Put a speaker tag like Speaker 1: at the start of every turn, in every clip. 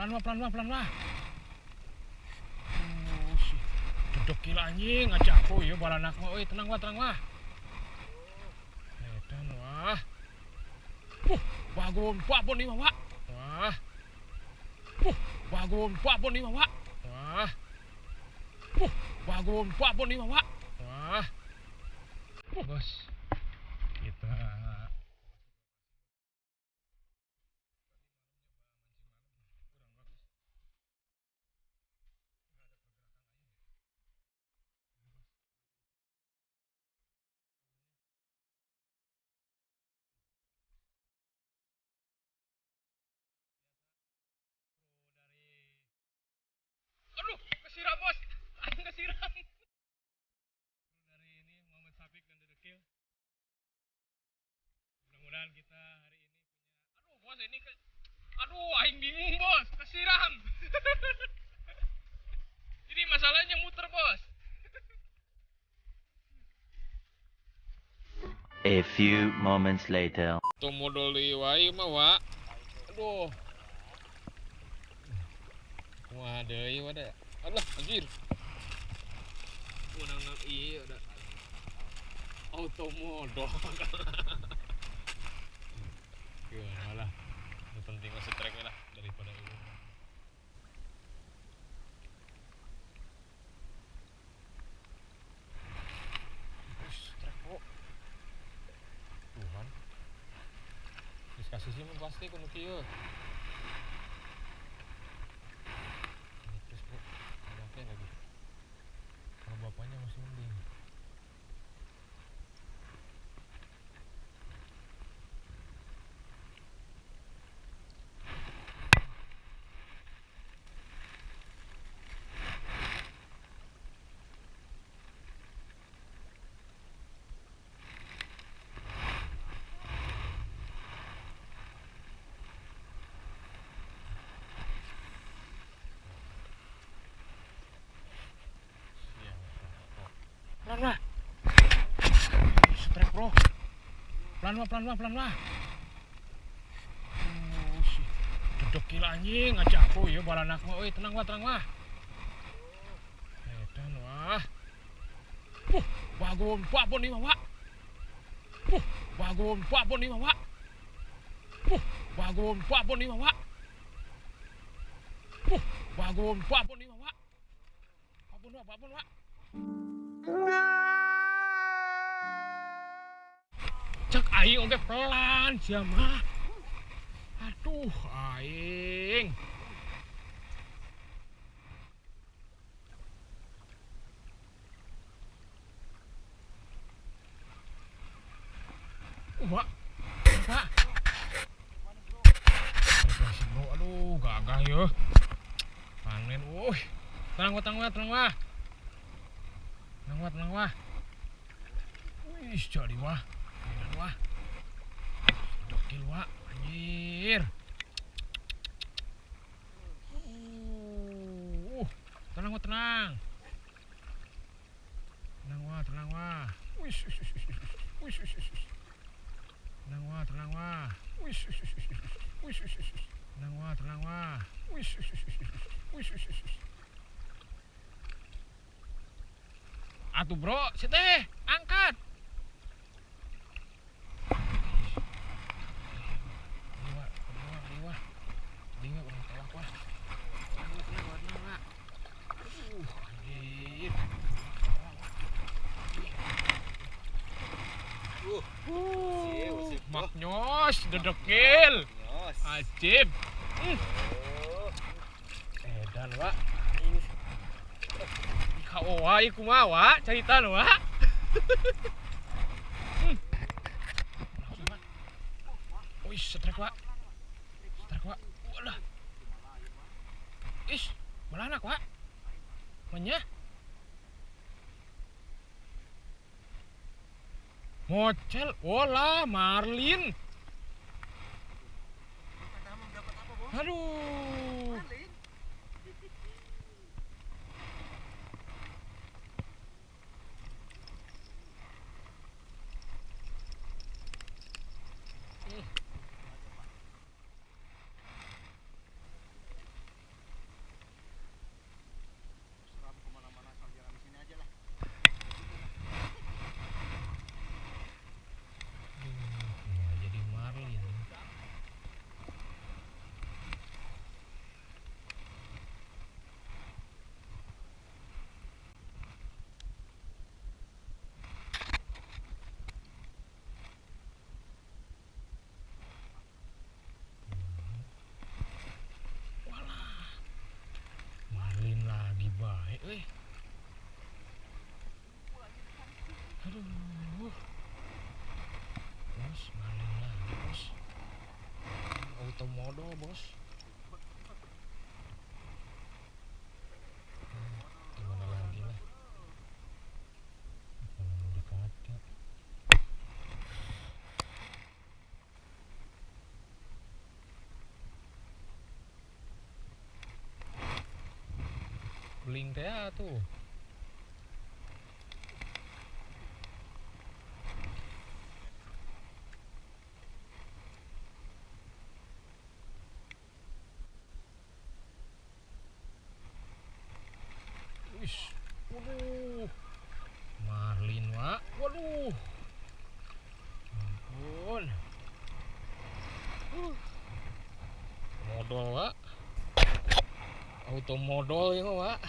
Speaker 1: Pelan mah. Si dedekil anjing ngacak aku ya balanak mah. Euy tenang wah. Edan wah. Bagun papon ieu mah, Wak. Wah. Bagun papon ieu mah, Wak. Wah. Bagun papon ieu mah, Wak. Wah. Bos. Kita aduh, kesiram bos. Aing kesiram. Dari ini Muhammad Syafiq dan Dedekil. Mudah-mudahan kita hari ini punya. Aduh, bos ini aduh, aing bingung, bos. Kesiram. Ini masalahnya muter, bos.
Speaker 2: A few moments later.
Speaker 1: Tuh modal deui wae mah, Wak. Aduh. Wah, deui wae. Alah, anjir. Udah iya udah. Auto modal. Ya, malah. Yang penting masih tracknya lah daripada ini. Track kok. Tuhan. Terus kasih sih pasti kudu kieu. Terus kok anaknya lagi. Kalau bapaknya masih mending. Pelan lah. Strek bro. Pelan mah. Si dedekil anjing ngacak aku ya balanak mah. Euy tenang wah. Edan wah. Bagun papon ieu mah, Wak. Bagun papon ieu mah, Wak. Bagun papon ieu mah, Wak. Bagun papon ieu mah, Wak. Papon, Wak. Cek aing oge pelan sia mah. Aduh, aing. Wak. Pak. Bro, aduh, gagah ya. Panen, wuh. Tenang wah. Tenang wah. Wih, jadi wah. Edan wah. Dekil wah, anjir. Tenang wah. Tenang wah. Wih. Tenang wah. Wih. Tenang wah. Wih. Atuh bro, si teh, angkat. Dia orang tolak wah. Tenang wah. Anjir. Maknyos, dedekil. Ajib. Edan, Wak. Ini kau wae kumaha, Wak? Caritan, Wak. Langsung, Wak. Wih, strek, Wak. Walah. Ish, balanak, Wak. Manya. Mocel, olah, marlin. Aduh. Auto bos. Gimana lagi lah. Kalau udah kata. Beling teh tuh. Wis, waduh, marlin wak, waduh, ampun, modal wak, auto modal ya wak.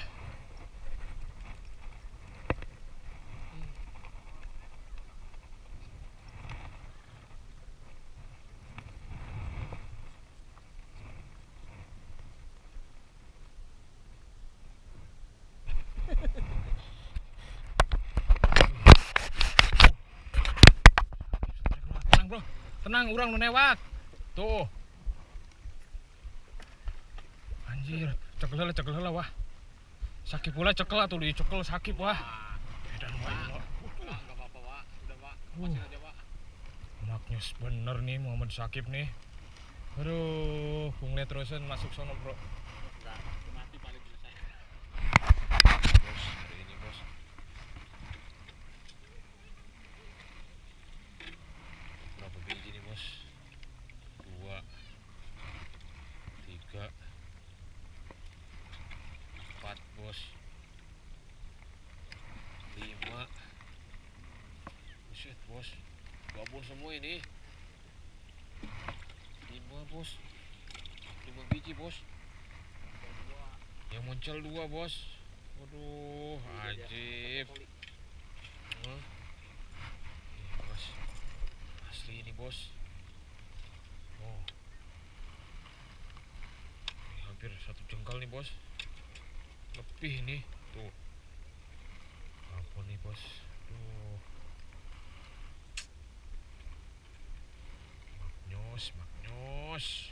Speaker 1: Tenang bro, tenang, urang nu newak, tuh. Anjir, cekel heula wah. Sakit pula cekel atuh dicekel sakit wah. Edan wae lo.
Speaker 3: Enggak apa-apa, Wak. Udah, Wak. Lepasin aja, Wak.
Speaker 1: Maknyus bener nih Muhammad Sakib nih. Aduh, kung lihat terusan masuk sono bro.
Speaker 3: Enggak, mati paling selesai.
Speaker 1: Bos, hari ini bos. Berapa biji nih bos? 2, 3, 4 bos. 5. Buset bos, gabung semua ini. 5 bos. 5 biji bos. Yang muncul 2 bos. Waduh, ajib. Hah? Ini bos, asli ini bos. Oh, ini hampir 1 jengkal nih bos. Lebih nih, tuh. Apa nih bos? Tuh. Maknyos.